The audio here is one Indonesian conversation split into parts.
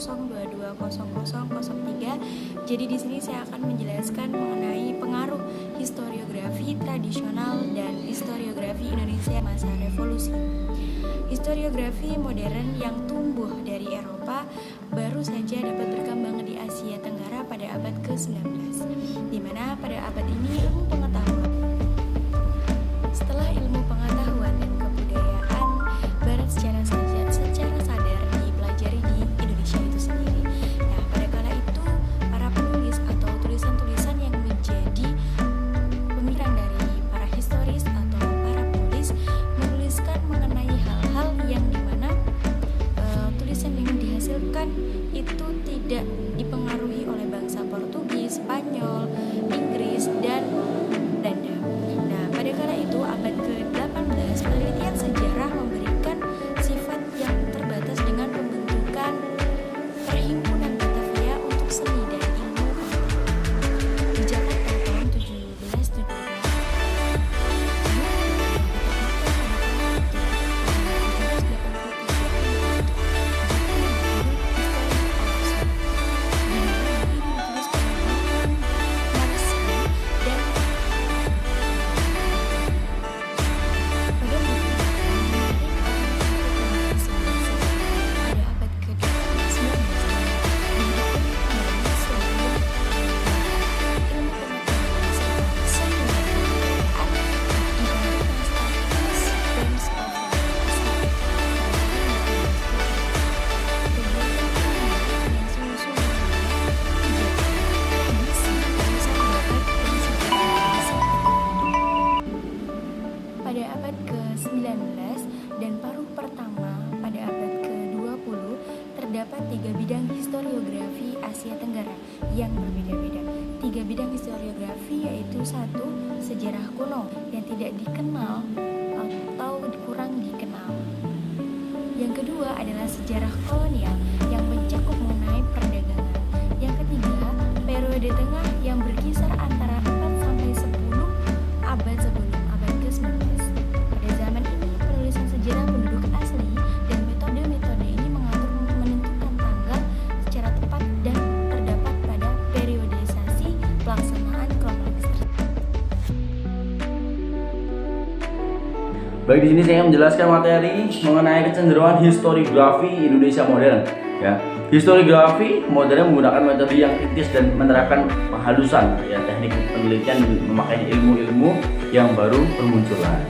002200003. Jadi di sini saya akan menjelaskan mengenai pengaruh historiografi tradisional dan historiografi Indonesia masa revolusi. Historiografi modern yang tumbuh dari Eropa baru saja dapat berkembang di Asia Tenggara pada abad ke-19, di mana pada abad ini setelah ilmu pengetahuan dan kebudayaan Barat secara sadar dipelajari di Indonesia itu sendiri. Nah, pada kala itu para penulis atau tulisan-tulisan yang menjadi pemikiran dari para historis atau para penulis menuliskan mengenai hal-hal yang dimana tulisan yang dihasilkan itu tidak dipengaruhi oleh bangsa Portugis, Spanyol, Inggris, dan Belanda. Nah, pada kala itu abad ke-18 penelitian sejarah memberikan sifat yang terbatas dengan pembentukan Perhimpunan Batavia untuk Seni dan Ilmu di Jakarta tahun 1772. Pada abad ke-19 dan paruh pertama pada abad ke-20 terdapat 3 bidang historiografi Asia Tenggara yang berbeda-beda. 3 bidang historiografi yaitu 1. Sejarah kuno yang tidak dikenal atau kurang dikenal. Yang kedua adalah sejarah kolonial yang mencakup mengenai perdagangan. Yang ketiga, periode tengah yang berkisar antara 4 sampai 10 abad sebelum abad ke-19. Pada zaman ini, penulisan sejarah penduduk asli dan metode-metode ini menentukan tanggal secara tepat dan terdapat pada periodisasi pelaksanaan kronologis tersebut. Baik, di sini saya menjelaskan materi mengenai kecenderungan historiografi Indonesia modern. Ya, historiografi modern menggunakan metode yang kritis dan menerapkan penghalusan, ya, teknik penelitian memakai ilmu-ilmu yang baru bermunculan.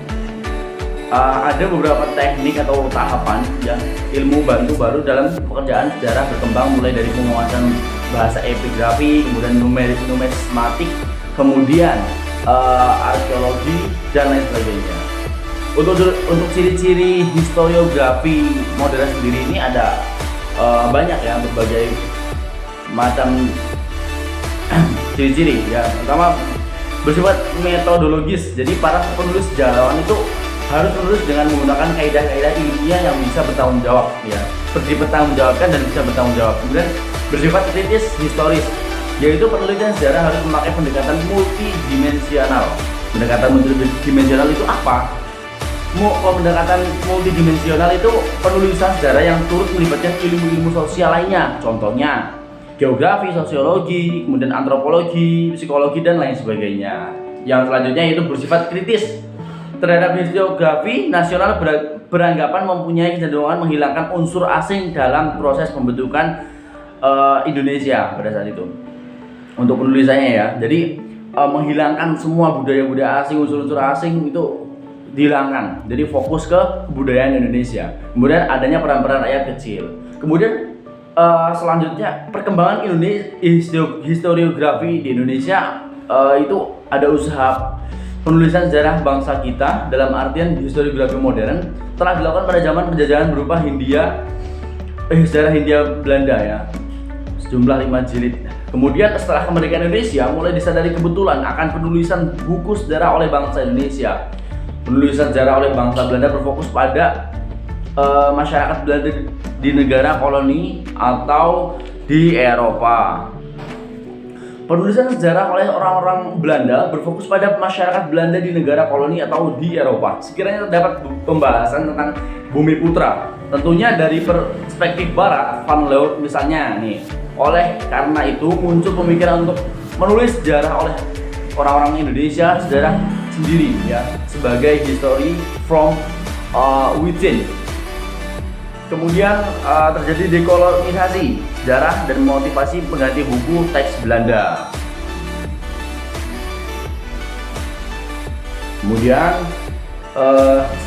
Ada beberapa teknik atau tahapan yang ilmu bantu baru dalam pekerjaan sejarah berkembang, mulai dari penguasaan bahasa epigrafi, kemudian numismatik, kemudian arkeologi dan lain sebagainya. Untuk ciri-ciri historiografi modern sendiri ini ada banyak, ya, berbagai macam ciri-ciri. Ya, pertama bersifat metodologis. Jadi para penulis sejarawan itu harus menulis dengan menggunakan kaidah-kaidah ilmiah yang bisa bertanggung jawab, ya, dipertanggungjawabkan dan bisa bertanggung jawab. Kemudian bersifat kritis historis, yaitu penelitian sejarah harus memakai pendekatan multidimensional. Pendekatan multidimensional itu apa? Pendekatan multidimensional itu penulisan sejarah yang turut melibatkan ilmu-ilmu sosial lainnya, contohnya geografi, sosiologi, kemudian antropologi, psikologi, dan lain sebagainya. Yang selanjutnya yaitu bersifat kritis terhadap historiografi nasional, beranggapan mempunyai kecenderungan menghilangkan unsur asing dalam proses pembentukan Indonesia pada saat itu. Untuk penulisannya, ya, jadi menghilangkan semua budaya-budaya asing, unsur-unsur asing itu dihilangkan. Jadi fokus ke kebudayaan Indonesia. Kemudian adanya peran-peran rakyat kecil. Kemudian selanjutnya perkembangan historiografi di Indonesia, itu ada usaha penulisan sejarah bangsa kita dalam artian historiografi modern telah dilakukan pada zaman penjajahan berupa sejarah Hindia Belanda, ya, sejumlah 5 jilid. Kemudian setelah kemerdekaan Indonesia mulai disadari kebetulan akan penulisan buku sejarah oleh bangsa Indonesia. Penulisan sejarah oleh bangsa Belanda berfokus pada masyarakat Belanda di negara koloni atau di Eropa. Penulisan sejarah oleh orang-orang Belanda berfokus pada masyarakat Belanda di negara koloni atau di Eropa. Sekiranya terdapat pembahasan tentang Bumi Putra, Tentunya dari perspektif barat, Van Leeuwen misalnya nih, oleh karena itu muncul pemikiran untuk menulis sejarah oleh orang-orang Indonesia, sejarah sendiri ya, sebagai history from within. Kemudian terjadi dekolonisasi sejarah dan motivasi pengganti buku teks Belanda. Kemudian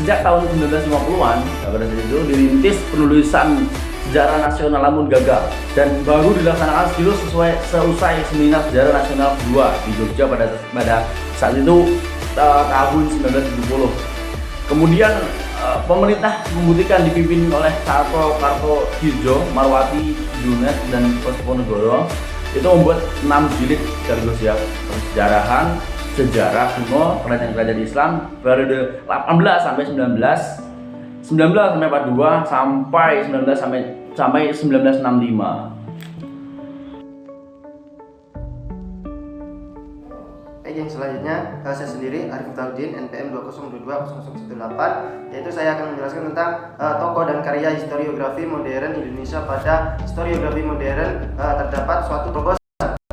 sejak tahun 1950-an pada saat itu dirintis penulisan sejarah nasional namun gagal dan baru dilaksanakan seusai seminar sejarah nasional kedua di Jogja pada saat itu tahun 1970. Kemudian pemerintah membuktikan dipimpin oleh Kartodirjo, Marwati Junet dan Posponegoro itu membuat 6 jilid sekaligus ya, persejarahan, sejarah kuno, kerajaan-kerajaan Islam periode 18 sampai 19 sampai 42 sampai 1965. Baik, yang selanjutnya saya sendiri Arif Taudin, NPM 2022018, yaitu saya akan menjelaskan tentang tokoh dan karya historiografi modern Indonesia. Pada historiografi modern terdapat suatu tokoh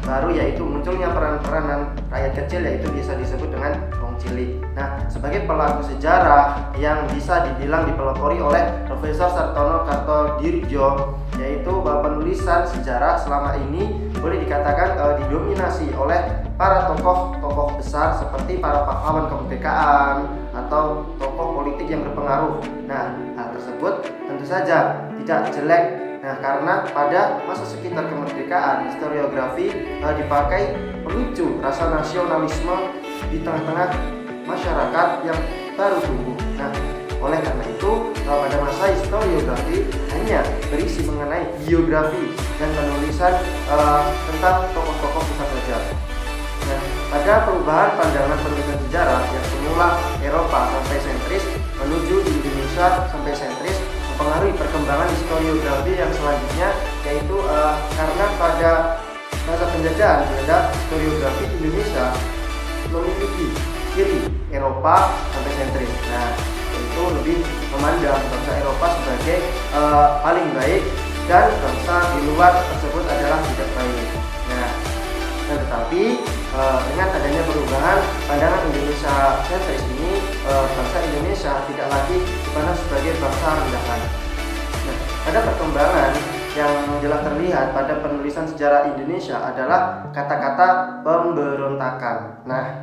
baru, yaitu munculnya peran-peranan rakyat kecil, yaitu bisa disebut dengan wong cilik. Nah, sebagai pelaku sejarah yang bisa dibilang dipelopori oleh Profesor Sartono Kartodirjo, yaitu penulisan sejarah selama ini boleh dikatakan didominasi oleh para tokoh besar seperti para pahlawan kemerdekaan atau tokoh politik yang berpengaruh. Nah, hal tersebut tentu saja tidak jelek. Nah, karena pada masa sekitar kemerdekaan, historiografi dipakai pemicu rasa nasionalisme di tengah-tengah masyarakat yang baru tumbuh. Nah, oleh karena itu, pada masa historiografi hanya berisi mengenai biografi dan penulisan tentang tokoh-tokoh besar saja. Nah, pada perubahan pandangan penulisan sejarah yang semula Eropa sampai sentris menuju Indonesia sampai sentris, mempengaruhi perkembangan historiografi yang selanjutnya, yaitu karena pada masa penjajahan Belanda, historiografi Indonesia memiliki ciri Eropa sampai sentris. Nah, itu lebih memandang bangsa Eropa sebagai paling baik dan bangsa di luar tersebut adalah tidak baik. Nah, tetapi dengan adanya perubahan pandangan Indonesia sentris ini, bangsa Indonesia tidak lagi dipandang sebagai bangsa rendahan. Nah, ada perkembangan yang jelas terlihat pada penulisan sejarah Indonesia adalah kata-kata pemberontakan. Nah,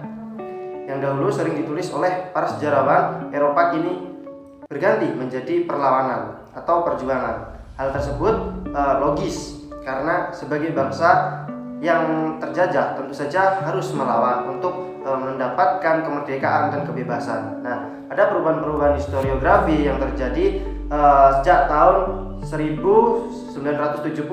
yang dahulu sering ditulis oleh para sejarawan Eropa kini berganti menjadi perlawanan atau perjuangan. Hal tersebut logis karena sebagai bangsa yang terjajah tentu saja harus melawan untuk mendapatkan kemerdekaan dan kebebasan. Nah, ada perubahan-perubahan historiografi yang terjadi sejak tahun 1970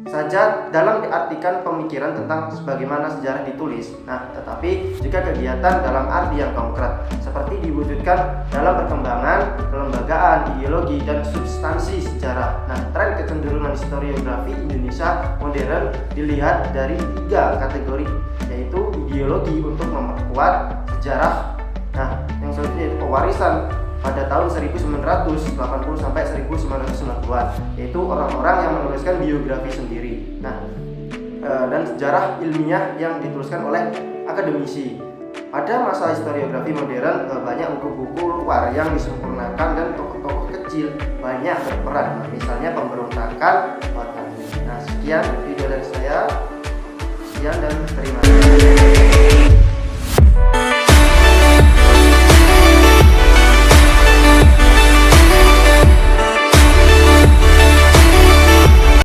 saja dalam diartikan pemikiran tentang sebagaimana sejarah ditulis. Nah, tetapi juga kegiatan dalam arti yang konkret seperti diwujudkan dalam perkembangan kelembagaan, ideologi, dan substansi sejarah. Nah, tren kecenderungan historiografi Indonesia modern dilihat dari 3 kategori, yaitu ideologi untuk memperkuat sejarah. Nah, yang selanjutnya itu pewarisan pada tahun 1980 sampai 1990-an, yaitu orang-orang yang menuliskan biografi sendiri. Nah, dan sejarah ilmiah yang dituliskan oleh akademisi. Pada masa historiografi modern banyak buku-buku luar yang disempurnakan dan tokoh-tokoh kecil banyak berperan. Nah, misalnya pemberontakan. Nah, sekian video dari saya. Sekian dan terima